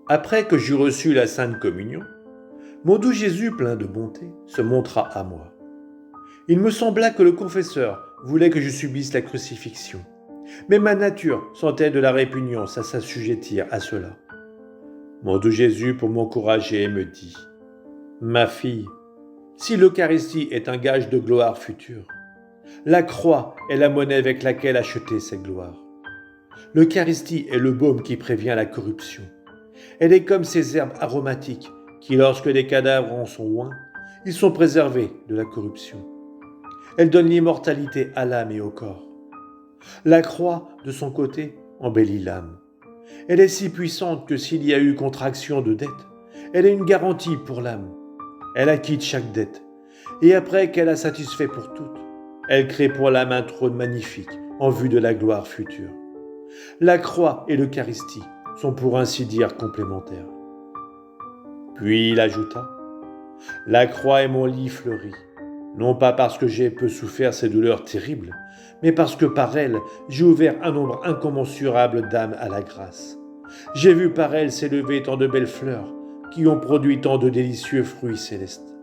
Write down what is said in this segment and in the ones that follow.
Après que j'eus reçu la Sainte Communion, mon doux Jésus, plein de bonté, se montra à moi. Il me sembla que le confesseur voulait que je subisse la crucifixion, mais ma nature sentait de la répugnance à s'assujettir à cela. Mon doux Jésus, pour m'encourager, me dit « Ma fille, si l'Eucharistie est un gage de gloire future, la croix est la monnaie avec laquelle acheter cette gloire. L'Eucharistie est le baume qui prévient la corruption. Elle est comme ces herbes aromatiques qui, lorsque les cadavres en sont loin, ils sont préservés de la corruption. Elle donne l'immortalité à l'âme et au corps. La croix, de son côté, embellit l'âme. Elle est si puissante que s'il y a eu contraction de dette, elle est une garantie pour l'âme. Elle acquitte chaque dette, et après qu'elle a satisfait pour toutes, elle crée pour l'âme un trône magnifique en vue de la gloire future. La croix et l'Eucharistie sont pour ainsi dire complémentaires. Puis il ajouta « La croix est mon lit fleuri, non pas parce que j'ai peu souffert ces douleurs terribles, mais parce que par elle, j'ai ouvert un nombre incommensurable d'âmes à la grâce. J'ai vu par elle s'élever tant de belles fleurs qui ont produit tant de délicieux fruits célestes.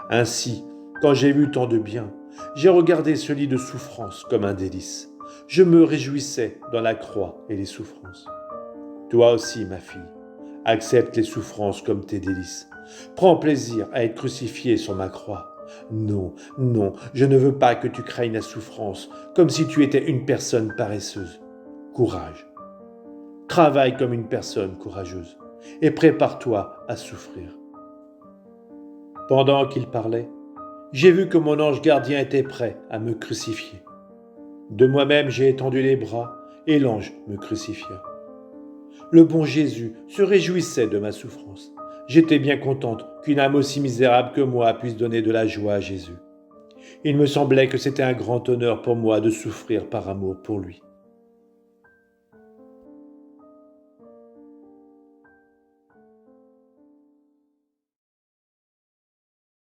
Ainsi, quand j'ai vu tant de bien, j'ai regardé ce lit de souffrance comme un délice. Je me réjouissais dans la croix et les souffrances. Toi aussi, ma fille, accepte les souffrances comme tes délices. Prends plaisir à être crucifiée sur ma croix. Non, non, je ne veux pas que tu craignes la souffrance comme si tu étais une personne paresseuse. Courage. Travaille comme une personne courageuse et prépare-toi à souffrir. » Pendant qu'il parlait, j'ai vu que mon ange gardien était prêt à me crucifier. De moi-même, j'ai étendu les bras et l'ange me crucifia. Le bon Jésus se réjouissait de ma souffrance. J'étais bien contente qu'une âme aussi misérable que moi puisse donner de la joie à Jésus. Il me semblait que c'était un grand honneur pour moi de souffrir par amour pour lui.